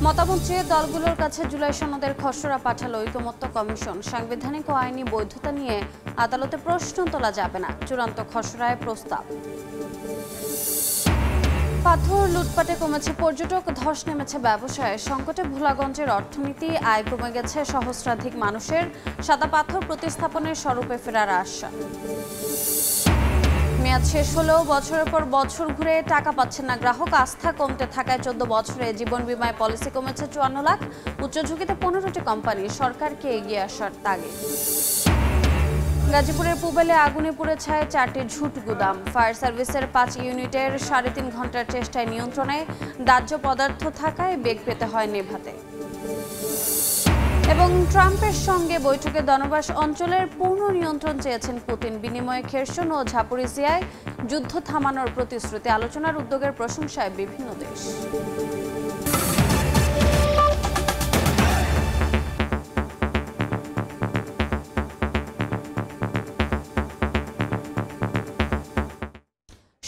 মতামত চেয়ে দলগুলোর কাছে জুলাই সনদের খসড়া পাঠালো ঐকমত্য কমিশন। সাংবিধানিক ও আইনি বৈধতা নিয়ে আদালতে প্রশ্ন তোলা যাবে না, চূড়ান্ত খসড়ায় প্রস্তাব। পাথর লুটপাটে কমেছে পর্যটক, ধস নেমেছে ব্যবসায়। সংকটে ভোলাগঞ্জের অর্থনীতি, আয় কমে গেছে সহস্রাধিক মানুষের। সাদা পাথর প্রতিস্থাপনের স্বরূপে ফেরার আশা। মেয়াদ শেষ হলেও বছরের পর বছর ঘুরে টাকা পাচ্ছেন না গ্রাহক। আস্থা কমতে থাকায় 14 বছরে জীবন বীমায় পলিসি কমেছে 54 লাখ। উচ্চ ঝুঁকিতে 15টি কোম্পানি, সরকারকে এগিয়ে আসার তাগিদ। গাজীপুরের পুবেলে আগুনে পুড়ে ছায় 4টি ঝুট গুদাম। ফায়ার সার্ভিসের 5 ইউনিটের 3.5 ঘন্টার চেষ্টায় নিয়ন্ত্রণে। দাহ্য পদার্থ থাকায় বেগ পেতে হয় নেভাতে। এবং ট্রাম্পের সঙ্গে বৈঠকে দনবাস অঞ্চলের পূর্ণ নিয়ন্ত্রণ চেয়েছেন পুতিন। বিনিময়ে খেরসন ও ঝাপরিসিয়ায় যুদ্ধ থামানোর প্রতিশ্রুতি। আলোচনার উদ্যোগের প্রশংসায় বিভিন্ন দেশ।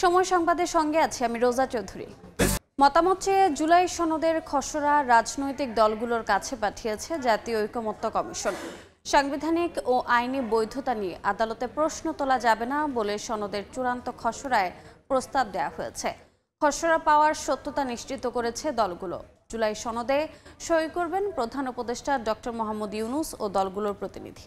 সময় সংবাদের সঙ্গে আছি আমি রোজা চৌধুরী। মতামত চেয়ে জুলাই সনদের খসড়া রাজনৈতিক দলগুলোর কাছে পাঠিয়েছে জাতীয় ঐকমত্য কমিশন। সাংবিধানিক ও আইনি বৈধতা নিয়ে আদালতে প্রশ্ন তোলা যাবে না বলে সনদের চূড়ান্ত খসড়ায় প্রস্তাব দেওয়া হয়েছে। খসড়া পাওয়ার সত্যতা নিশ্চিত করেছে দলগুলো। জুলাই সনদে সই করবেন প্রধান উপদেষ্টা ডক্টর মোহাম্মদ ইউনূস ও দলগুলোর প্রতিনিধি।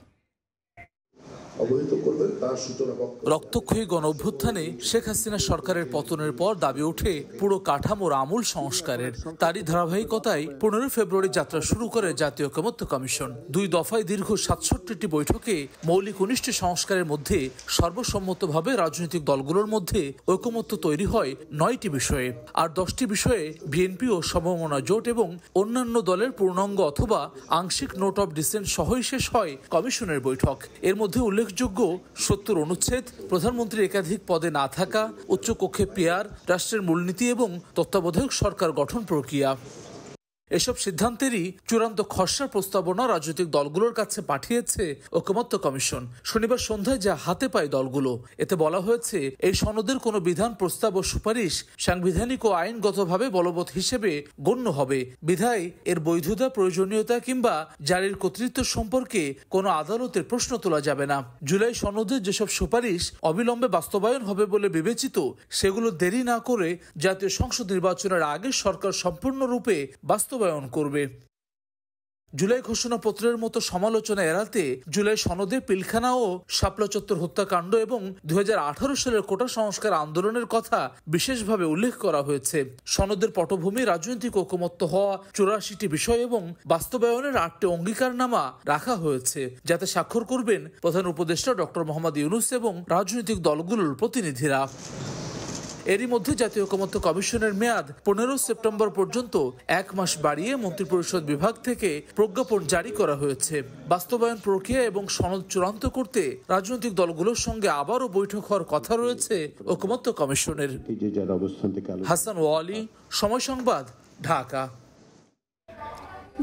রক্তক্ষয়ী গণঅভ্যুত্থানে শেখ হাসিনা সরকারের পতনের পর দাবি ওঠে পুরো কাঠামোর আমূল সংস্কারের। তারই ধারাবাহিকতায় 15 ফেব্রুয়ারি যাত্রা শুরু করে জাতীয় ঐকমত্য কমিশন। 2 দফায় দীর্ঘ 67টি বৈঠকে মৌলিক 19টি সংস্কারের মধ্যে সর্বসম্মতভাবে রাজনৈতিক দলগুলোর মধ্যে ঐকমত্য তৈরি হয় 9টি বিষয়ে। আর 10টি বিষয়ে বিএনপি ও সমমনা জোট এবং অন্যান্য দলের পূর্ণাঙ্গ অথবা আংশিক নোট অব ডিসেন্ট সহই শেষ হয় কমিশনের বৈঠক। এর মধ্যে উল্লেখযোগ্য 70 অনুচ্ছেদ, প্রধানমন্ত্রীর একাধিক পদে না থাকা, উচ্চকক্ষে পেয়ার, রাষ্ট্রের মূলনীতি এবং তত্ত্বাবধায়ক সরকার গঠন প্রক্রিয়া। এসব সিদ্ধান্তেরই চূড়ান্ত খসড়া প্রস্তাবনা রাজনৈতিক দলগুলোর কাছে পাঠিয়েছে ঐকমত্য কমিশন। শনিবার সন্ধ্যায় যা হাতে পায় দলগুলো, এতে বলা হয়েছে এই সনদের কোনো বিধান, প্রস্তাব ও সুপারিশ সাংবিধানিক ও আইনগতভাবে বলবৎ হিসেবে গণ্য হবে। বিধায় এর বৈধতা, প্রয়োজনীয়তা কিংবা জারির কর্তৃত্ব সম্পর্কে কোনো আদালতের প্রশ্ন তোলা যাবে না। জুলাই সনদের যেসব সুপারিশ অবিলম্বে বাস্তবায়ন হবে বলে বিবেচিত, সেগুলো দেরি না করে জাতীয় সংসদ নির্বাচনের আগে সরকার সম্পূর্ণরূপে বাস্তবায়ন করবে। জুলাই ঘোষণাপত্রের মতো সমালোচনা এড়াতে জুলাই সনদে পিলখানা ও শাপলা চত্বর হত্যাকাণ্ড এবং 2018 সালের কোটা সংস্কার আন্দোলনের কথা বিশেষভাবে উল্লেখ করা হয়েছে। সনদের পটভূমি রাজনৈতিক ঐকমত্য হওয়া 84টি বিষয় এবং বাস্তবায়নের 8টি অঙ্গীকারনামা রাখা হয়েছে, যাতে স্বাক্ষর করবেন প্রধান উপদেষ্টা ডক্টর মোহাম্মদ ইউনূস এবং রাজনৈতিক দলগুলোর প্রতিনিধিরা। এরই মধ্যে জাতীয় ঐকমত্য কমিশনের মেয়াদ 15 সেপ্টেম্বর পর্যন্ত 1 মাস বাড়িয়ে মন্ত্রিপরিষদ বিভাগ থেকে প্রজ্ঞাপন জারি করা হয়েছে। বাস্তবায়ন প্রক্রিয়া এবং সনদ চূড়ান্ত করতে রাজনৈতিক দলগুলোর সঙ্গে আবারও বৈঠক হওয়ার কথা রয়েছে ঐকমত্য কমিশনের। হাসান ওয়ালি, সময় সংবাদ, ঢাকা।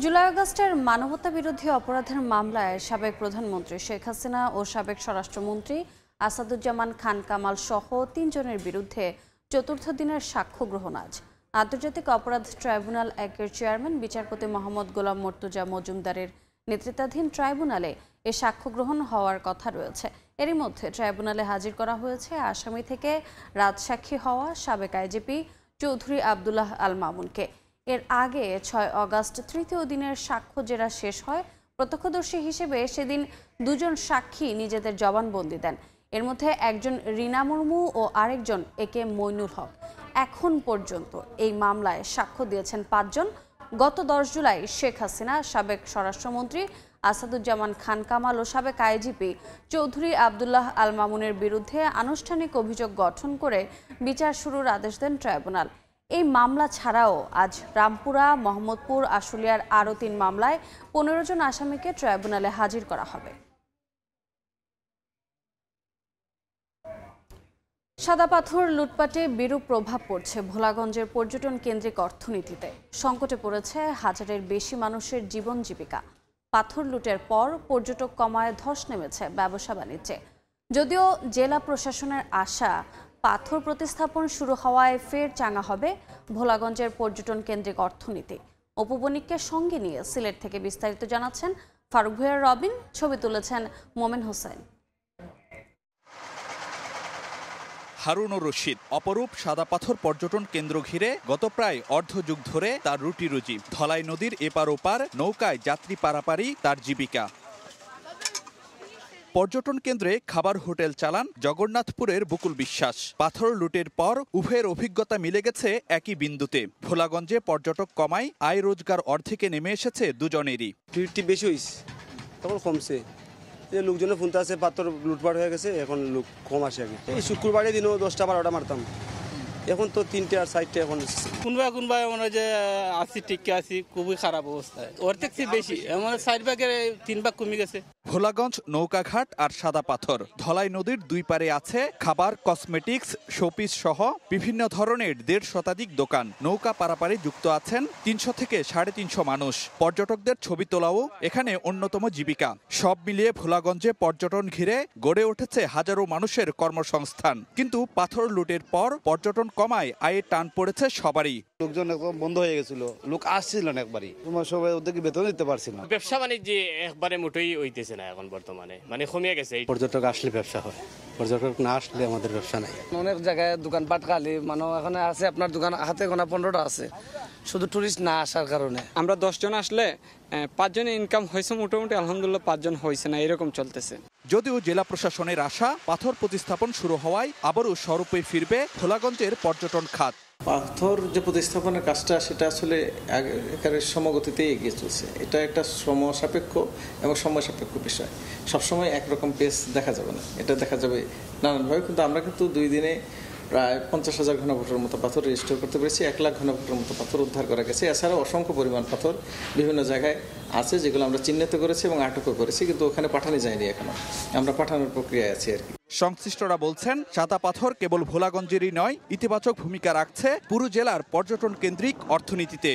জুলাই আগস্টের মানবতা বিরোধী অপরাধের মামলায় সাবেক প্রধানমন্ত্রী শেখ হাসিনা ও সাবেক স্বরাষ্ট্রমন্ত্রী আসাদুজ্জামান খান কামাল সহ 3 জনের বিরুদ্ধে চতুর্থ দিনের সাক্ষ্য গ্রহণ আজ। আন্তর্জাতিক অপরাধ ট্রাইব্যুনাল 1-এর চেয়ারম্যান বিচারপতি মোহাম্মদ গোলাম মর্তুজা মজুমদারের নেতৃত্বাধীন ট্রাইব্যুনালে এ সাক্ষ্য গ্রহণ হওয়ার কথা রয়েছে। এরই মধ্যে ট্রাইব্যুনালে হাজির করা হয়েছে আসামি থেকে রাজসাক্ষী হওয়া সাবেক আইজিপি চৌধুরী আবদুল্লাহ আল মামুনকে। এর আগে 6 আগস্ট তৃতীয় দিনের সাক্ষ্য জেরা শেষ হয়। প্রত্যক্ষদর্শী হিসেবে সেদিন 2 জন সাক্ষী নিজেদের জবানবন্দি দেন। এর মধ্যে একজন রিনা মুর্মু ও আরেকজন একে মইনুল হক। এখন পর্যন্ত এই মামলায় সাক্ষ্য দিয়েছেন 5 জন। গত 10 জুলাই শেখ হাসিনা, সাবেক স্বরাষ্ট্রমন্ত্রী আসাদুজ্জামান খান কামাল ও সাবেক আইজিপি চৌধুরী আবদুল্লাহ আল মামুনের বিরুদ্ধে আনুষ্ঠানিক অভিযোগ গঠন করে বিচার শুরুর আদেশ দেন ট্রাইব্যুনাল। এই মামলা ছাড়াও আজ রামপুরা, মোহাম্মদপুর, আশুলিয়ার আরও 3 মামলায় 15 জন আসামিকে ট্রাইব্যুনালে হাজির করা হবে। সাদা পাথর লুটপাটে বিরূপ প্রভাব পড়ছে ভোলাগঞ্জের পর্যটন কেন্দ্রিক অর্থনীতিতে। সংকটে পড়েছে হাজারের বেশি মানুষের জীবন জীবিকা। পাথর লুটের পর পর্যটক কমায় ধস নেমেছে ব্যবসা বাণিজ্যে। যদিও জেলা প্রশাসনের আশা পাথর প্রতিস্থাপন শুরু হওয়ায় ফের চাঙ্গা হবে ভোলাগঞ্জের পর্যটন কেন্দ্রিক অর্থনীতি। অপু বণিককে সঙ্গে নিয়ে সিলেট থেকে বিস্তারিত জানাচ্ছেন ফারুক ভূঁইয়া রবিন, ছবি তুলেছেন মোমেন হোসেন। হারুনুর রশিদ অপরূপ সাদা পাথর পর্যটন কেন্দ্র ঘিরে গত প্রায় অর্ধযুগ ধরে তার রুটি রুজি। ধলাই নদীর এপার ওপার নৌকায় যাত্রী পারাপারই তার জীবিকা। পর্যটন কেন্দ্রে খাবার হোটেল চালান জগন্নাথপুরের বুকুল বিশ্বাস। পাথর লুটের পর উভয়ের অভিজ্ঞতা মিলে গেছে একই বিন্দুতে। ভোলাগঞ্জে পর্যটক কমায় আয় রোজগার অর্ধেকে নেমে এসেছে দুজনেরই। বেশি হয়েছে, তখন কমছে। যে লোকজনের ফোনতে আছে পাথর লুটপাট হয়ে গেছে, এখন লোক কম আসে। আগে এই শুক্রবারের দিনও 10টা 12টা মারতাম, এখন তো 3টে আর 4টে। এখন কোনবা এমন যে আসি টিকে আসি, খুবই খারাপ অবস্থায়। ওর থেকে বেশি এমন 4 ভাগের 3 ভাগ কমে গেছে। ভোলাগঞ্জ নৌকাঘাট আর সাদা পাথর। ধলাই নদীর দুই পারে আছে খাবার, কসমেটিক্স, শোপিস সহ বিভিন্ন ধরনের 1.5 শতাধিক দোকান। নৌকা পারাপারে যুক্ত আছেন 300 থেকে 350 মানুষ। পর্যটকদের ছবি তোলাও এখানে অন্যতম জীবিকা। সব মিলিয়ে ভোলাগঞ্জে পর্যটন ঘিরে গড়ে উঠেছে হাজারো মানুষের কর্মসংস্থান। কিন্তু পাথর লুটের পর পর্যটন কমায় আয়ের টান পড়েছে সবারই। লোকজন একদম বন্ধ হয়ে গেছিল, লোক আসছিল না একবারই। তোমার সবাই ওদেরকে বেতন দিতে পারছি না। ব্যবসা বাণিজ্য একবারে মোটেই হইতেছে না এখন বর্তমানে, মানে কমিয়ে গেছে। পর্যটক আসলে ব্যবসা হয়, পর্যটক না আসলে আমাদের ব্যবসা নাই। অনেক জায়গায় দোকানপাট খালি, মানে এখানে আছে আপনার দোকান হাতে গোনা 15টা আছে, শুধু টুরিস্ট না আসার কারণে। আমরা 10 জন আসলে 5 জনের ইনকাম হয়েছে মোটামুটি, আলহামদুলিল্লাহ 5 জন হয়েছে না, এরকম চলতেছে। যদিও জেলা প্রশাসনের আশা পাথর প্রতিস্থাপন শুরু হওয়ায় আবারও স্বরূপে ফিরবে ভোলাগঞ্জের পর্যটন খাত। পাথর যে প্রতিস্থাপনের কাজটা, সেটা আসলে একেবারে সমগতিতে এগিয়ে চলছে। এটা একটা শ্রম সাপেক্ষ এবং সময় সাপেক্ষ বিষয়। সবসময় একরকম পেস দেখা যাবে না, এটা দেখা যাবে নানানভাবে। কিন্তু আমরা কিন্তু 2 দিনে প্রায় 50,000 ঘনফুটের মতো পাথর রেজিস্টার করতে পেরেছি। 1 লাখ ঘনফুটের মতো পাথর উদ্ধার করা গেছে। এছাড়াও অসংখ্য পরিমাণ পাথর বিভিন্ন জায়গায় আছে, যেগুলো আমরা চিহ্নিত করেছি এবং আটকও করেছি, কিন্তু ওখানে পাঠানো যায়নি এখনো। আমরা পাঠানোর প্রক্রিয়ায় আছি আর কি। সংশ্লিষ্টরা বলছেন সাদা পাথর কেবল ভোলাগঞ্জেরই নয়, ইতিবাচক ভূমিকা রাখছে পুরো জেলার পর্যটন কেন্দ্রিক অর্থনীতিতে।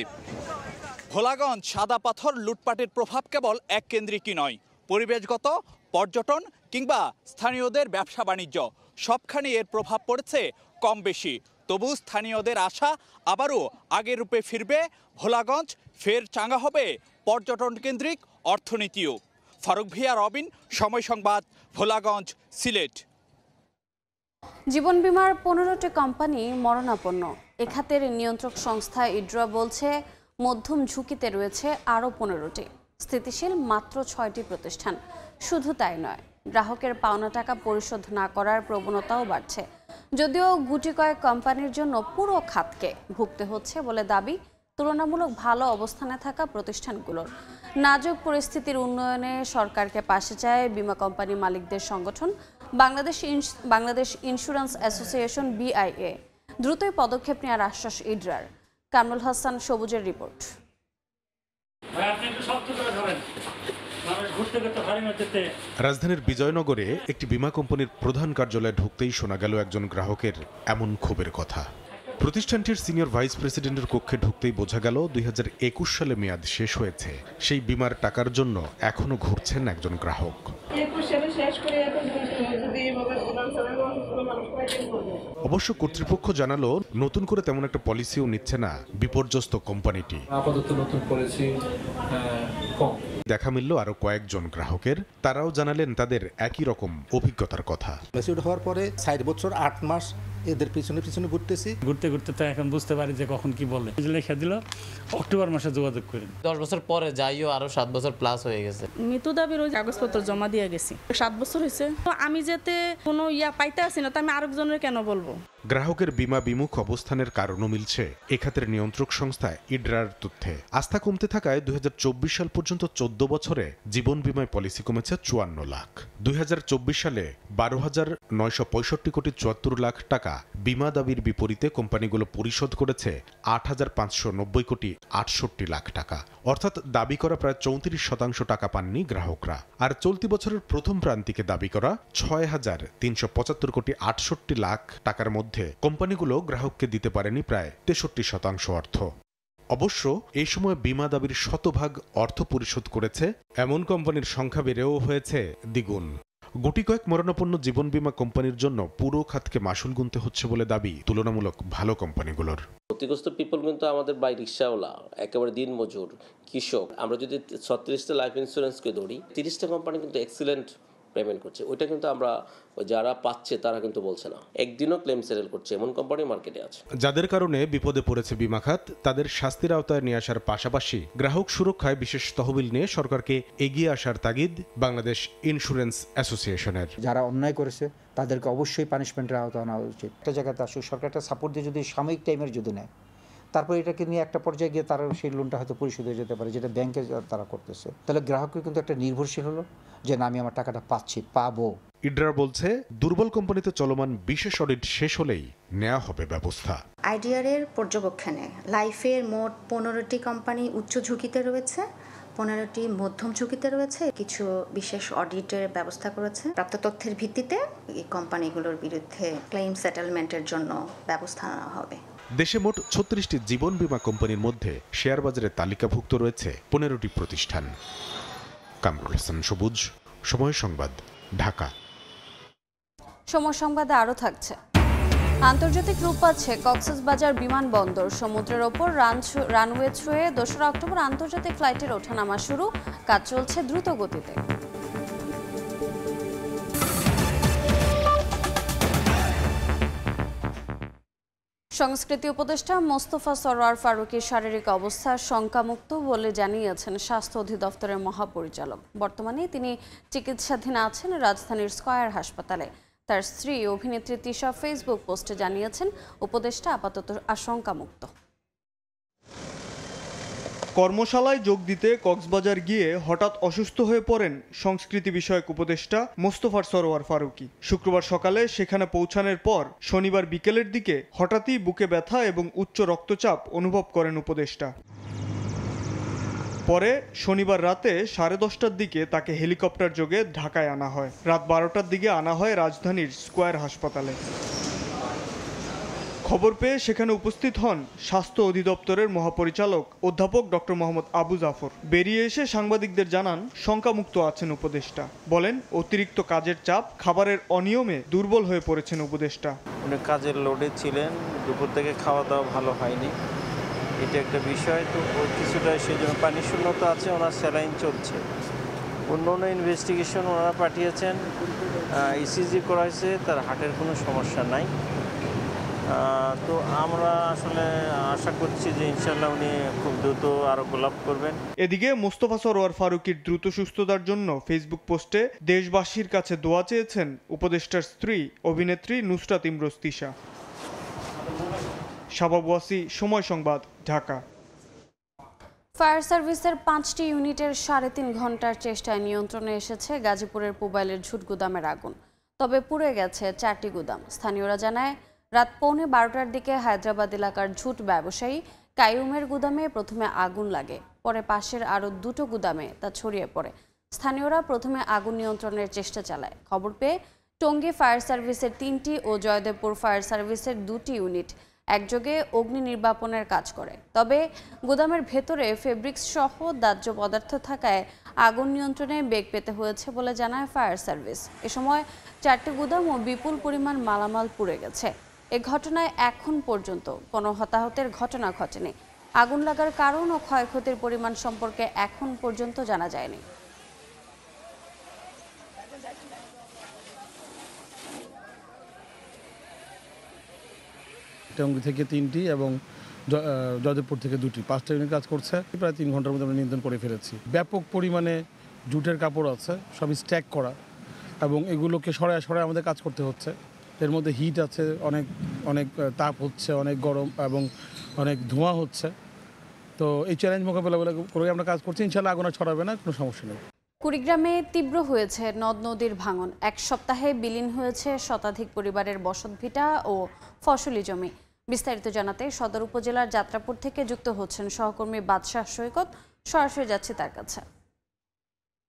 ভোলাগঞ্জ সাদা পাথর লুটপাটের প্রভাব কেবল এক কেন্দ্রিকই নয়, পরিবেশগত, পর্যটন কিংবা স্থানীয়দের ব্যবসা বাণিজ্য সবখানে এর প্রভাব পড়েছে কম বেশি। তবু স্থানীয়দের আশা আবারও আগের রূপে ফিরবে ভোলাগঞ্জ, ফের চাঙ্গা হবে পর্যটন কেন্দ্রিক অর্থনীতিও। ফারুক ভূঁইয়া রবিন, সময় সংবাদ, ভোলাগঞ্জ, সিলেট। জীবন বীমার 15টি কোম্পানি মরণাপন্ন। এ খাতের নিয়ন্ত্রক সংস্থা ইড্রা বলছে মধ্যম ঝুঁকিতে রয়েছে আরও 15টি, স্থিতিশীল মাত্র 6টি প্রতিষ্ঠান। শুধু তাই নয়, গ্রাহকের পাওনা টাকা পরিশোধ না করার প্রবণতাও বাড়ছে। যদিও গুটি কয়েক কোম্পানির জন্য পুরো খাতকে ভুগতে হচ্ছে বলে দাবি তুলনামূলক ভালো অবস্থানে থাকা প্রতিষ্ঠানগুলোর। নাজুক পরিস্থিতির উন্নয়নে সরকারকে পাশে চায় বিমা কোম্পানি মালিকদের সংগঠন বাংলাদেশ ইন্স্যুরেন্স অ্যাসোসিয়েশন BIA। দ্রুতই পদক্ষেপ নেওয়ার আশ্বাস ইডরার। কামরুল হাসান সবুজের রিপোর্ট। রাজধানীর বিজয়নগরে একটি বীমা কোম্পানির প্রধান কার্যালয়ে ঢুকতেই শোনা গেল একজন গ্রাহকের এমন ক্ষোভের কথা। প্রতিষ্ঠানটির সিনিয়র ভাইস প্রেসিডেন্টের কক্ষে ঢুকতেই বোঝা গেল 2021 সালে মেয়াদ শেষ হয়েছে। সেই বীমার টাকার জন্য এখনো ঘুরছেন একজন গ্রাহক। অবশ্য কর্তৃপক্ষ জানালো নতুন করে তেমন একটা পলিসিও নিচ্ছে না বিপর্যস্ত কোম্পানিটি। আপাতত নতুন পলিসি কম। দেখা মিলল আরো কয়েকজন গ্রাহকের, তারাও জানালেন তাদের একই রকম অভিজ্ঞতার কথা। ম্যাচিউরড হওয়ার পরে 4 বছর 8 মাস এদের পিছনে ঘুরতে ঘুরতে তো এখন বুঝতে পারি যে কখন কি বলে। লেখা দিল অক্টোবর মাসে যোগাযোগ করেন। 10 বছর পরে যাইও আরো 7 বছর প্লাস হয়ে গেছে। মৃত্যু দাবির ওই কাগজপত্র জমা দিয়ে গেছি, 7 বছর হয়েছে। আমি যেতে কোনো পাইতে আসি না, তো আমি আরেকজনের কেন বলবো। গ্রাহকের বীমা বিমুখ অবস্থানের কারণও মিলছে এ খাতের নিয়ন্ত্রক সংস্থা ইডরার তথ্যে। আস্থা কমতে থাকায় 2024 সাল পর্যন্ত 14 বছরে জীবন বীমায় পলিসি কমেছে 54 লাখ। 2024 সালে 12,965 কোটি 74 লাখ টাকা বীমা দাবির বিপরীতে কোম্পানিগুলো পরিশোধ করেছে 8,590 কোটি 68 লাখ টাকা। অর্থাৎ দাবি করা প্রায় 34% টাকা পাননি গ্রাহকরা। আর চলতি বছরের প্রথম প্রান্তিকে দাবি করা 6,375 কোটি 68 লাখ টাকার মধ্যে কোম্পানিগুলো গ্রাহককে দিতে পারেনি প্রায় 63% অর্থ। অবশ্য এই সময় বীমা দাবির শতভাগ অর্থ পরিশোধ করেছে এমন কোম্পানির সংখ্যা বেড়েও হয়েছে দ্বিগুণ। গুটি কয়েক মরণাপন্ন জীবন বীমা কোম্পানির জন্য পুরো খাতকে মাসুল গুনতে হচ্ছে বলে দাবি তুলনামূলক ভালো কোম্পানিগুলোর। ক্ষতিগ্রস্ত পিপল কিন্তু আমাদের বাই রিক্সাওয়ালা, একেবারে দিন মজুর, কৃষক। আমরা যদি 36টা লাইফ ইন্স্যুরেন্সকে ধরি, 30টা কোম্পানি কিন্তু এক্সিলেন্ট পেমেন্ট করছে। ওইটা কিন্তু আমরা যারা পাচ্ছে তারা কিন্তু বলছে না, একদিনও ক্লেম সেটেল করছে এমন কোম্পানি মার্কেটে আছে। যাদের কারণে বিপদে পড়েছে বীমা খাত, তাদের শাস্তির আওতায় নিয়ে আসার পাশাপাশি গ্রাহক সুরক্ষায় বিশেষ তহবিল নিয়ে সরকারকে এগিয়ে আসার তাগিদ বাংলাদেশ ইন্স্যুরেন্স অ্যাসোসিয়েশনের। যারা অন্যায় করেছে তাদেরকে অবশ্যই পানিশমেন্টের আওতায় আনা উচিত। একটা জায়গাতে আসলে সরকার একটা সাপোর্ট দিয়ে যদি সাময়িক টাইমের যদি নেয়, তারপর এটাকে নিয়ে একটা পর্যায়ে গিয়ে তারা সেই লোনটা হয়তো পরিশোধ হয়ে যেতে পারে, যেটা ব্যাংকে তারা করতেছে। তাহলে গ্রাহকের কিন্তু একটা নির্ভরশীল হলো যে না, আমি আমার টাকাটা পাবো। ইড্রার বলছে দুর্বল কোম্পানিতে চলমান বিশেষ অডিট শেষ হলেই নেওয়া হবে ব্যবস্থা। আইডিআর এর পর্যবেক্ষণে লাইফের মোট 15টি কোম্পানি উচ্চ ঝুঁকিতে রয়েছে, 15টি মধ্যম ঝুঁকিতে রয়েছে, কিছু বিশেষ অডিটের ব্যবস্থা করেছে। প্রাপ্ত তথ্যের ভিত্তিতে এই কোম্পানিগুলোর বিরুদ্ধে ক্লেম সেটেলমেন্টের জন্য ব্যবস্থা নেওয়া হবে। দেশে মোট 36টি জীবন বীমা কোম্পানির মধ্যে শেয়ার বাজারে তালিকাভুক্ত রয়েছে 15টি প্রতিষ্ঠান। কামরুল হাসান সবুজ, সময় সংবাদ, ঢাকা। সময় সংবাদে আরও থাকছে। আন্তর্জাতিক রূপ পাচ্ছে কক্সবাজার বিমানবন্দর। সমুদ্রের ওপর রানওয়ে ছুঁয়ে 2রা অক্টোবর আন্তর্জাতিক ফ্লাইটের ওঠানামা শুরু। কাজ চলছে দ্রুত গতিতে। সংস্কৃতি উপদেষ্টা মোস্তফা সরোয়ার ফারুকীর শারীরিক অবস্থা শঙ্কামুক্ত বলে জানিয়েছেন স্বাস্থ্য অধিদপ্তরের মহাপরিচালক। বর্তমানে তিনি চিকিৎসাধীন আছেন রাজধানীর স্কয়ার হাসপাতালে। তার স্ত্রী অভিনেত্রী তিশা ফেসবুক পোস্টে জানিয়েছেন উপদেষ্টা আপাতত আশঙ্কামুক্ত। কর্মশালায় যোগ দিতে কক্সবাজার গিয়ে হঠাৎ অসুস্থ হয়ে পড়েন সংস্কৃতি বিষয়ক উপদেষ্টা মোস্তফা সরোয়ার ফারুকী। শুক্রবার সকালে সেখানে পৌঁছানোর পর শনিবার বিকেলের দিকে হঠাৎই বুকে ব্যথা এবং উচ্চ রক্তচাপ অনুভব করেন উপদেষ্টা। পরে শনিবার রাতে 10:30টার দিকে তাকে হেলিকপ্টার যোগে ঢাকায় আনা হয়। রাত 12টার দিকে আনা হয় রাজধানীর স্কয়ার হাসপাতালে। খবর পেয়ে সেখানে উপস্থিত হন স্বাস্থ্য অধিদপ্তরের মহাপরিচালক অধ্যাপক ডক্টর মোহাম্মদ আবু জাফর। বেরিয়ে এসে সাংবাদিকদের জানান শঙ্কামুক্ত আছেন উপদেষ্টা। বলেন অতিরিক্ত কাজের চাপ, খাবারের অনিয়মে দুর্বল হয়ে পড়েছেন উপদেষ্টা। উনি কাজের লোডে ছিলেন, দুপুর থেকে খাওয়া দাওয়া ভালো হয়নি, এটা একটা বিষয়। তো কিছুটা সেই জন্য পানি শূন্যতা আছে, ওনার স্যালাইন চলছে। অন্য অন্য ইনভেস্টিগেশন ওনারা পাঠিয়েছেন, ইসিজি করা হয়েছে, তার হার্টের কোনো সমস্যা নাই। তো আমরা আসলে আশা করছি যে ইনশাল্লাহ উনি খুব দ্রুত আরোগ্য লাভ করবেন। এদিকে মোস্তফা সরোয়ার ফারুকীর দ্রুত সুস্থতার জন্য ফেসবুক পোস্টে দেশবাসীর কাছে দোয়া চেয়েছেন উপদেষ্টার স্ত্রী অভিনেত্রী নুসরাত ইমরোজ তিশা। শাবাব ওয়াসি, সময় সংবাদ, ঢাকা। ফায়ার সার্ভিসের 5টি ইউনিটের 3.5 ঘন্টার চেষ্টায় নিয়ন্ত্রণে এসেছে গাজীপুরের পুবাইলের ঝুট গুদামের আগুন। তবে পুড়ে গেছে 4টি গুদাম। স্থানীয়রা জানায় রাত 11:15টার দিকে হায়দ্রাবাদ এলাকার ঝুট ব্যবসায়ী কাইয়ুমের গুদামে প্রথমে আগুন লাগে, পরে পাশের আরও 2টো গুদামে তা ছড়িয়ে পড়ে। স্থানীয়রা প্রথমে আগুন নিয়ন্ত্রণের চেষ্টা চালায়। খবর পেয়ে টঙ্গী ফায়ার সার্ভিসের 3টি ও জয়দেবপুর ফায়ার সার্ভিসের 2টি ইউনিট একযোগে অগ্নি নির্বাপনের কাজ করে। তবে গুদামের ভেতরে ফেব্রিক্স সহ দাহ্য পদার্থ থাকায় আগুন নিয়ন্ত্রণে বেগ পেতে হয়েছে বলে জানায় ফায়ার সার্ভিস। এ সময় 4টি গুদাম ও বিপুল পরিমাণ মালামাল পুড়ে গেছে। এ ঘটনায় এখন পর্যন্ত কোনো হতাহতের ঘটনা ঘটেনি। আগুন লাগার কারণ ও ক্ষয়ক্ষতির পরিমাণ সম্পর্কে এখন পর্যন্ত জানা যায়নি। টঙ্গী থেকে 3টি এবং জয়দেবপুর থেকে 2টি, 5টা ইউনিট কাজ করছে। প্রায় 3 ঘন্টার মধ্যে আমরা নিয়ন্ত্রণ করে ফেলেছি। ব্যাপক পরিমাণে জুটের কাপড় আছে, সবই স্ট্যাক করা, এবং এগুলোকে সরায় আমাদের কাজ করতে হচ্ছে। এর মধ্যে হিট আছে, অনেক তাপ হচ্ছে, অনেক গরম এবং অনেক ধোঁয়া হচ্ছে। তো এই চ্যালেঞ্জ মোকাবেলা করে আমরা কাজ করছি। ইনশাআল্লাহ আগুন ছড়াবে না, কোনো সমস্যা নেই। কুড়িগ্রামে তীব্র হয়েছে নদ নদীর ভাঙন। এক সপ্তাহে বিলীন হয়েছে শতাধিক পরিবারের বসতভিটা ও ফসলি জমি। বিস্তারিত জানাতে সদর উপজেলার যাত্রাপুর থেকে যুক্ত হচ্ছেন সহকর্মী বাদশাহ সৈকত। সরাসরি যাচ্ছে তার কাছে।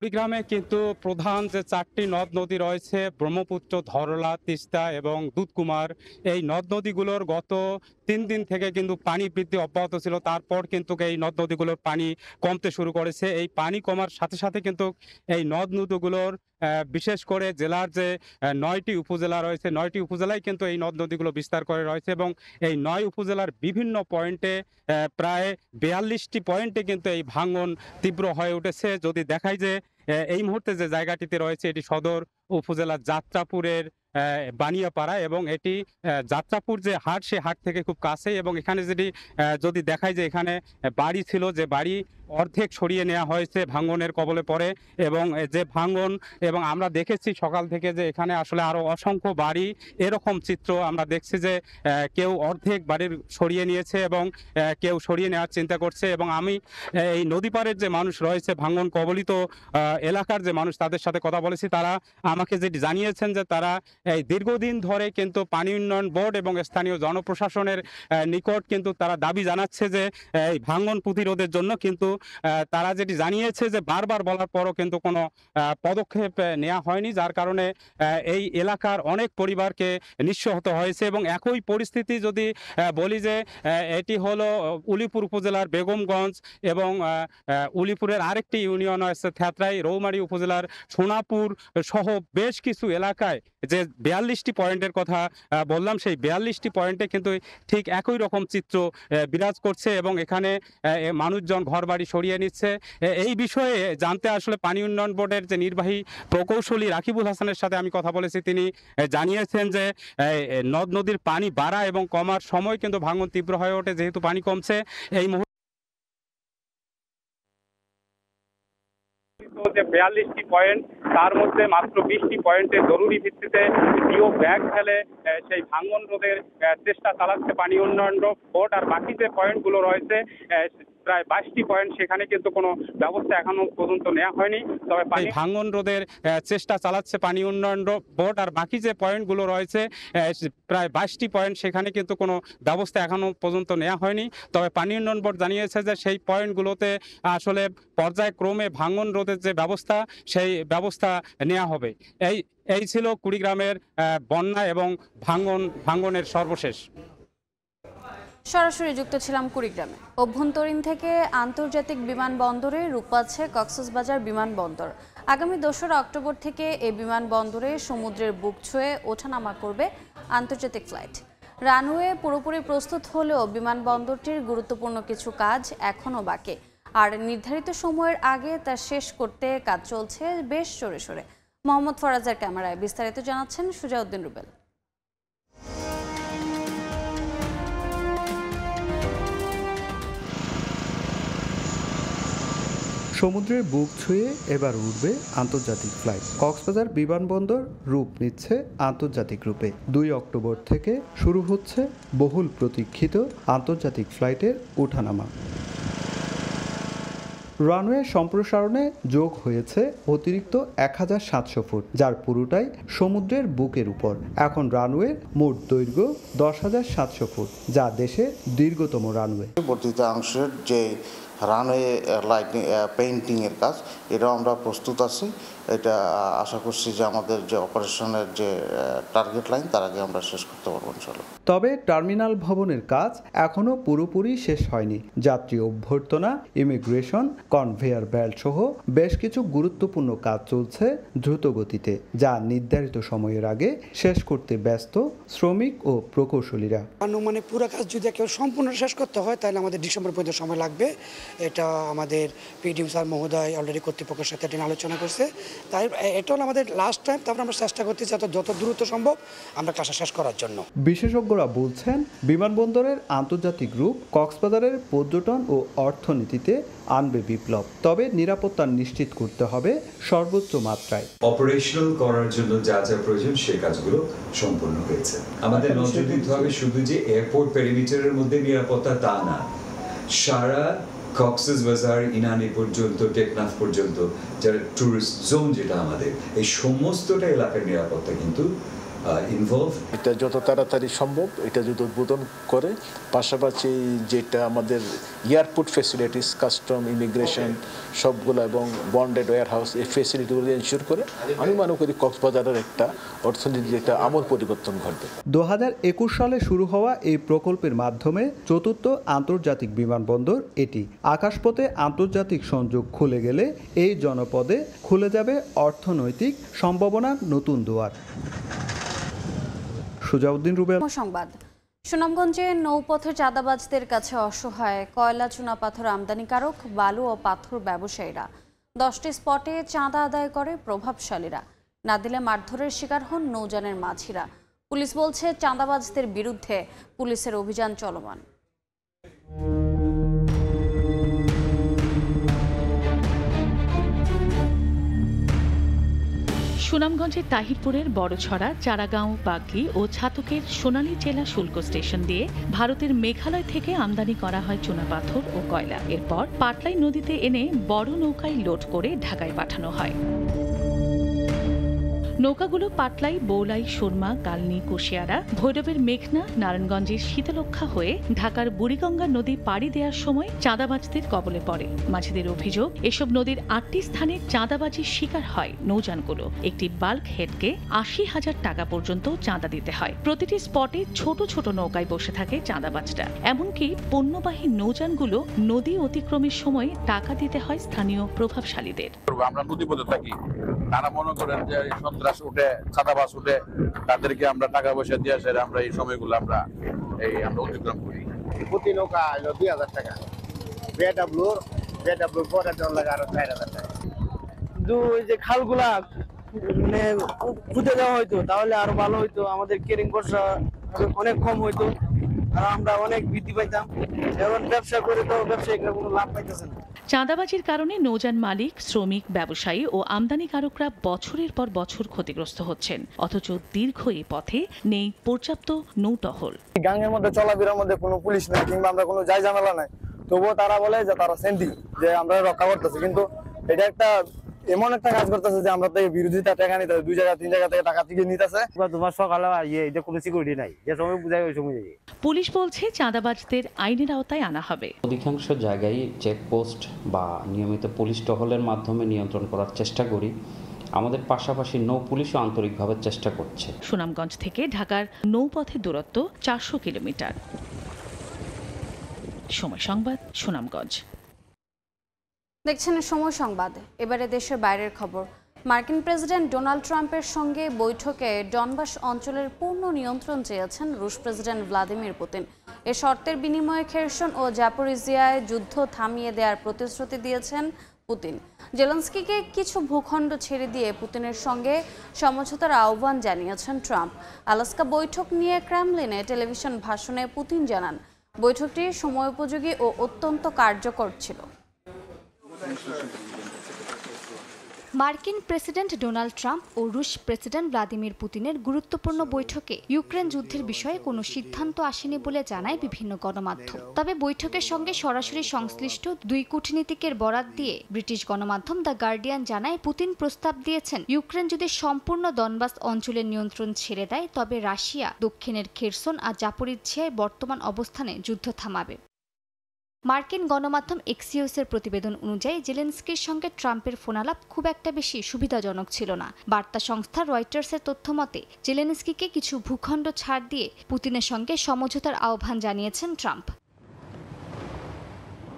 কুড়িগ্রামে কিন্তু প্রধান যে 4টি নদ নদী রয়েছে, ব্রহ্মপুত্র, ধরলা, তিস্তা এবং দুধকুমার, এই নদ নদীগুলোর গত 3 দিন থেকে কিন্তু পানি বৃদ্ধি অব্যাহত ছিল। তারপর কিন্তু এই নদ নদীগুলোর পানি কমতে শুরু করেছে। এই পানি কমার সাথে সাথে কিন্তু এই নদ নদীগুলোর বিশেষ করে জেলার যে 9টি উপজেলা রয়েছে, 9টি উপজেলায় কিন্তু এই নদ নদীগুলো বিস্তার করে রয়েছে এবং এই 9 উপজেলার বিভিন্ন পয়েন্টে প্রায় 42টি পয়েন্টে কিন্তু এই ভাঙন তীব্র হয়ে উঠেছে। যদি দেখায় যে এই মুহূর্তে যে জায়গাটিতে রয়েছে এটি সদর উপজেলার যাত্রাপুরের বানিয়াপাড়া এবং এটি যাত্রাপুর যে হাট, সে হাট থেকে খুব কাছে এবং এখানে যদি দেখায় যে এখানে বাড়ি ছিল, যে বাড়ি অর্ধেক সরিয়ে নেওয়া হয়েছে ভাঙনের কবলে পড়ে এবং যে ভাঙন এবং আমরা দেখেছি সকাল থেকে যে এখানে আসলে আরও অসংখ্য বাড়ি, এরকম চিত্র আমরা দেখছি যে কেউ অর্ধেক বাড়ির সরিয়ে নিয়েছে এবং কেউ সরিয়ে নেওয়ার চিন্তা করছে। এবং আমি এই নদী পাড়ের যে মানুষ রয়েছে, ভাঙন কবলিত এলাকার যে মানুষ, তাদের সাথে কথা বলেছি। তারা আমাকে যেটি জানিয়েছেন যে তারা এই দীর্ঘদিন ধরে কিন্তু পানি উন্নয়ন বোর্ড এবং স্থানীয় জনপ্রশাসনের নিকট কিন্তু তারা দাবি জানাচ্ছে যে এই ভাঙন প্রতিরোধের জন্য, কিন্তু তারা যেটি জানিয়েছে যে বারবার বলার পরও কিন্তু কোনো পদক্ষেপ নেওয়া হয়নি, যার কারণে এই এলাকার অনেক পরিবারকে নিঃস্ব হতে হয়েছে। এবং একই পরিস্থিতি যদি বলি যে এটি হলো উলিপুর উপজেলার বেগমগঞ্জ এবং উলিপুরের আরেকটি ইউনিয়ন আছে থেতরাই, রৌমারী উপজেলার সোনাপুর সহ বেশ কিছু এলাকায় যে 42টি পয়েন্টের কথা বললাম, সেই 42টি পয়েন্টে কিন্তু ঠিক একই রকম চিত্র বিরাজ করছে এবং এখানে মানুষজন ঘরবাড়ি সরিয়ে নিচ্ছে। এই বিষয়ে জানতে আসলে পানি উন্নয়ন বোর্ডের যে নির্বাহী প্রকৌশলী রাকিবুল হাসানের সাথে আমি কথা বলেছি। তিনি জানিয়েছেন যে নদ নদীর পানি বাড়া এবং কমার সময় কিন্তু ভাঙন তীব্র হয়ে ওঠে, যেহেতু পানি কমছে এই মুহূর্তে যে 42টি পয়েন্ট, তার মধ্যে মাত্র 20টি পয়েন্টে জরুরি ভিত্তিতে জিও ব্যাগ ফেলে সেই ভাঙন রোধের চেষ্টা চালাচ্ছে পানি উন্নয়ন বোর্ড। আর বাকি যে পয়েন্টগুলো রয়েছে প্রায় 22টি পয়েন্ট, সেখানে কিন্তু কোনো ব্যবস্থা এখনো পর্যন্ত নেওয়া হয়নি। তবে ভাঙন রোধের চেষ্টা চালাচ্ছে পানি উন্নয়ন বোর্ড। আর বাকি যে পয়েন্টগুলো রয়েছে প্রায় 22টি পয়েন্ট, সেখানে কিন্তু কোনো ব্যবস্থা এখনো পর্যন্ত নেওয়া হয়নি। তবে পানি উন্নয়ন বোর্ড জানিয়েছে যে সেই পয়েন্টগুলোতে আসলে পর্যায়ক্রমে ভাঙন রোধের যে ব্যবস্থা, সেই ব্যবস্থা নেওয়া হবে। এই ছিল কুড়িগ্রামের বন্যা এবং ভাঙনের সর্বশেষ। সরাসরি যুক্ত ছিলাম কুড়িগ্রামে। অভ্যন্তরীণ থেকে আন্তর্জাতিক বিমানবন্দরে রূপ পাচ্ছে কক্সবাজার বিমানবন্দর। আগামী 2রা অক্টোবর থেকে এই বিমানবন্দরে সমুদ্রের বুক ছুঁয়ে ওঠানামা করবে আন্তর্জাতিক ফ্লাইট। রানওয়ে পুরোপুরি প্রস্তুত হলেও বিমানবন্দরটির গুরুত্বপূর্ণ কিছু কাজ এখনও বাকি, আর নির্ধারিত সময়ের আগে তা শেষ করতে কাজ চলছে বেশ জোরে সোরে। মোহাম্মদ ফরাজের ক্যামেরায় বিস্তারিত জানাচ্ছেন সুজাউদ্দিন রুবেল। সমুদ্রের বুক ছুঁয়ে এবার উঠবে আন্তর্জাতিক ফ্লাইট। কক্সবাজার বিমানবন্দর রূপ নিচ্ছে আন্তর্জাতিক রূপে। 2 অক্টোবর থেকে শুরু হচ্ছে বহুল প্রতীক্ষিত আন্তর্জাতিক ফ্লাইটের ওঠানামা। রানওয়ে সম্প্রসারণে যোগ হয়েছে অতিরিক্ত 1700 ফুট, যার পুরোটাই সমুদ্রের বুকের উপর। এখন রানওয়ের মোট দৈর্ঘ্য 10,700 ফুট, যা দেশের দীর্ঘতম রানওয়ে। বর্ধিতাংশের যে রানওয়ে লাইটিং পেইন্টিংয়ের কাজ, এটাও আমরা প্রস্তুত আছি। এটা আশা করছি যে আমাদের যে অপারেশনের যে টার্গেট লাইন, তার আগে আমরা শেষ করতে পারবো ইনশাআল্লাহ। তবে টার্মিনাল ভবনের কাজ এখনও পুরোপুরি শেষ হয়নি। যাত্রী অভ্যর্থনা, ইমিগ্রেশন, কনভেয়ার বেল্ট সহ বেশ কিছু গুরুত্বপূর্ণ কাজ চলছে দ্রুত গতিতে, যা নির্ধারিত সময়ের আগে শেষ করতে ব্যস্ত শ্রমিক ও প্রকৌশলীরা। মানে পুরো কাজ যদি কেউ সম্পূর্ণ শেষ করতে হয় তাহলে আমাদের ডিসেম্বর পর্যন্ত সময় লাগবে। এটা আমাদের পিডিএম স্যার মহোদয় অলরেডি কর্তৃপক্ষের সাথে এটা আলোচনা করছে। তাই এটা হলো আমাদের লাস্ট টাইম। তারপর আমরা চেষ্টা করতেছি যত দ্রুত সম্ভব আমরা কাজটা শেষ করার জন্য। বিশেষজ্ঞরা বলছেন বিমানবন্দরের আন্তর্জাতিক রূপ কক্সবাজারের পর্যটন ও অর্থনীতিতে আনবে বিপ্লব। তবে নিরাপত্তা নিশ্চিত করতে হবে সর্বোচ্চ মাত্রায়। অপারেশনাল করার জন্য যা যা প্রয়োজন সেই কাজগুলো সম্পূর্ণ হয়েছে। আমাদের নজর দিতে হবে শুধু যে এয়ারপোর্ট পেরিমিটারের মধ্যে নিরাপত্তা তা না, সারা কক্সবাজার, ইনানি পর্যন্ত, টেকনাফ পর্যন্ত যারা ট্যুরিস্ট জোন যেটা আমাদের, এই সমস্তটা এলাকার নিরাপত্তা কিন্তু ইনভলভ। এটা যত তাড়াতাড়ি সম্ভব এটা যদি উদ্বোধন করে, পাশাপাশি যেটা আমাদের এয়ারপোর্ট ফ্যাসিলিটিস, কাস্টম, ইমিগ্রেশন সবগুলো এবং বন্ডেড ওয়্যারহাউস এই ফ্যাসিলিটিগুলো এনশিওর করে, আমি মনে করি কক্সবাজারের একটা অর্থনীতির একটা আমূল পরিবর্তন ঘটবে। 2021 সালে শুরু হওয়া এই প্রকল্পের মাধ্যমে চতুর্থ আন্তর্জাতিক বিমানবন্দর এটি। আকাশপথে আন্তর্জাতিক সংযোগ খুলে গেলে এই জনপদে খুলে যাবে অর্থনৈতিক সম্ভাবনার নতুন দুয়ার। সুজাউদ্দিন রুবেল সংবাদ। সুনামগঞ্জে নৌপথে চাঁদাবাজদের কাছে অসহায় কয়লা, চুনাপাথর আমদানিকারক, বালু ও পাথর ব্যবসায়ীরা। 10টি স্পটে চাঁদা আদায় করে প্রভাবশালীরা। না দিলে মারধরের শিকার হন নৌযানের মাঝিরা। পুলিশ বলছে চাঁদাবাজদের বিরুদ্ধে পুলিশের অভিযান চলমান। সুনামগঞ্জের তাহিরপুরের বড়ছড়া, চারাগাঁও, বাগলি ও ছাতকের সোনালী জেলা শুল্ক স্টেশন দিয়ে ভারতের মেঘালয় থেকে আমদানি করা হয় চুনাপাথর ও কয়লা। এরপর পাটলাই নদীতে এনে বড় নৌকায় লোড করে ঢাকায় পাঠানো হয়। নৌকাগুলো পাটলাই, বৌলাই, সুরমা, কালনী, কুশিয়ারা, ভৈরবের মেঘনা, নারায়ণগঞ্জের শীতলক্ষা হয়ে ঢাকার বুড়িগঙ্গা নদী পাড়ি দেওয়ার সময় চাঁদাবাজদের কবলে পড়ে। মাঝিদের অভিযোগ, এসব নদীর 8টি স্থানে চাঁদাবাজির শিকার হয় নৌযানগুলো। একটি বাল্ক হেডকে 80,000 টাকা পর্যন্ত চাঁদা দিতে হয়। প্রতিটি স্পটে ছোট ছোট নৌকায় বসে থাকে চাঁদাবাজরা। এমনকি পণ্যবাহী নৌযানগুলো নদী অতিক্রমের সময় টাকা দিতে হয় স্থানীয় প্রভাবশালীদের। আমরা নদীপথে থাকি, তারা মনে করেন যে সন্ত্রাস উঠে, চাঁদাবাজ উঠে, তাদেরকে আমরা টাকা পয়সা দিয়ে আসে, আমরা এই সময়গুলো আমরা অতিক্রম করি। প্রতি নৌকা হলো 2,000 টাকা, বেডাব্লু পরে লাগে আরো 4,000 টাকা। ওই যে খালগুলা মানে খুঁজে দেওয়া হয়তো তাহলে আরো ভালো হইতো, আমাদের কেরিং খরচা অনেক কম হইতো আর আমরা অনেক বৃদ্ধি পাইতাম। এখন ব্যবসা করে তো ব্যবসায়িকরা কোনো লাভ পাইতেছে না। চাঁদাবাজির কারণে নৌযান মালিক, শ্রমিক, ব্যবসায়ী ও আমদানিকারকরা বছরের পর বছর ক্ষতিগ্রস্ত হচ্ছেন। অথচ দীর্ঘ এই পথে নেই পর্যাপ্ত নৌটহল। গাঙ্গের মধ্যে চলাফেরার মধ্যে কোনো পুলিশ নেই কিংবা আমরা কোনো যাই ঝামেলা নাই, তবুও তারা বলে যে তারা সেন্টি যে আমরা রক্ষা করতেছি, কিন্তু এটা একটা এমন একটা কাজ করতেছে যে আমরা থেকে বিরোধিতা টাকা নিতে 2 জায়গা 3 জায়গা থেকে টাকা থেকে নিতেছে। তোমার সকালে এটা কোনো সিকিউরিটি নাই, যে সময় বুঝাই ওই সময় যাই। পুলিশ বলছে চাঁদাবাজদের আইনের আওতায় আনা হবে। অধিকাংশ জায়গায় চেকপোস্ট বা নিয়মিত পুলিশ টহলের মাধ্যমে নিয়ন্ত্রণ করার চেষ্টা করি। আমাদের পাশাপাশি নৌ পুলিশও আন্তরিকভাবে চেষ্টা করছে। সুনামগঞ্জ থেকে ঢাকার নৌপথের দূরত্ব 400 কিলোমিটার। সময় সংবাদ, সুনামগঞ্জ। দেখছেন সময় সংবাদ। এবারে দেশের বাইরের খবর। মার্কিন প্রেসিডেন্ট ডোনাল্ড ট্রাম্পের সঙ্গে বৈঠকে ডনবাস অঞ্চলের পূর্ণ নিয়ন্ত্রণ চেয়েছেন রুশ প্রেসিডেন্ট ভ্লাদিমির পুতিন। এ শর্তের বিনিময়ে খেরসন ও জাপোরিজিয়ায় যুদ্ধ থামিয়ে দেওয়ার প্রতিশ্রুতি দিয়েছেন পুতিন। জেলেনস্কিকে কিছু ভূখণ্ড ছেড়ে দিয়ে পুতিনের সঙ্গে সমঝোতার আহ্বান জানিয়েছেন ট্রাম্প। আলাস্কা বৈঠক নিয়ে ক্রেমলিনে টেলিভিশন ভাষণে পুতিন জানান, বৈঠকটি সময়োপযোগী ও অত্যন্ত কার্যকর ছিল। মার্কিন প্রেসিডেন্ট ডোনাল্ড ট্রাম্প ও রুশ প্রেসিডেন্ট ভ্লাদিমির পুতিনের গুরুত্বপূর্ণ বৈঠকে ইউক্রেন যুদ্ধের বিষয়ে কোনো সিদ্ধান্ত আসেনি বলে জানায় বিভিন্ন গণমাধ্যম। তবে বৈঠকের সঙ্গে সরাসরি সংশ্লিষ্ট 2 কূটনীতিকের বরাত দিয়ে ব্রিটিশ গণমাধ্যম দ্য গার্ডিয়ান জানায়, পুতিন প্রস্তাব দিয়েছেন ইউক্রেন যদি সম্পূর্ণ ডনবাস অঞ্চলের নিয়ন্ত্রণ ছেড়ে দেয় তবে রাশিয়া দক্ষিণের খেরসন আর জাপোরিজিয়ায় বর্তমান অবস্থানে যুদ্ধ থামাবে। মার্কিন গণমাধ্যম এক্সিওসের প্রতিবেদন অনুযায়ী জেলেনস্কির সঙ্গে ট্রাম্পের ফোনালাপ খুব একটা বেশি সুবিধাজনক ছিল না। বার্তা সংস্থা রয়টার্সের তথ্য মতে জেলেনস্কিকে কিছু ভূখণ্ড ছাড় দিয়ে পুতিনের সঙ্গে সমঝোতার আহ্বান জানিয়েছেন ট্রাম্প।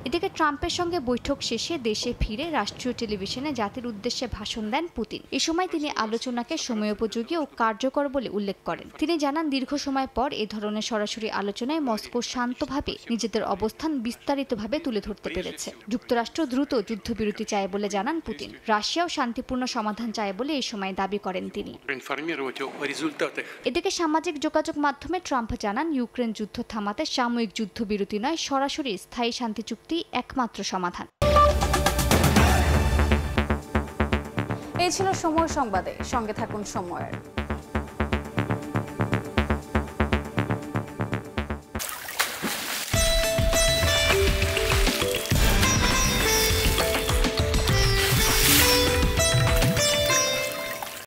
এদিকে ট্রাম্পের সঙ্গে বৈঠক শেষে দেশে ফিরে রাষ্ট্রীয় টেলিভিশনে জাতির উদ্দেশ্যে ভাষণ দেন পুতিন। এ সময় তিনি আলোচনাকে সময়োপযোগী ও কার্যকর বলে উল্লেখ করেন। তিনি জানান, দীর্ঘ সময় পর এ ধরনের সরাসরি আলোচনায় মস্কো শান্তভাবে নিজেদের অবস্থান বিস্তারিতভাবে তুলে ধরতে পেরেছে। যুক্তরাষ্ট্র দ্রুত যুদ্ধবিরতি চায় বলে জানান পুতিন। রাশিয়াও শান্তিপূর্ণ সমাধান চায় বলে এই সময় দাবি করেন তিনি। এদিকে সামাজিক যোগাযোগ মাধ্যমে ট্রাম্প জানান, ইউক্রেন যুদ্ধ থামাতে সাময়িক যুদ্ধবিরতি নয়, সরাসরি স্থায়ী শান্তি চুক্তি একমাত্র সমাধান। এই ছিল সময় সংবাদে, সঙ্গে থাকুন সময়ের।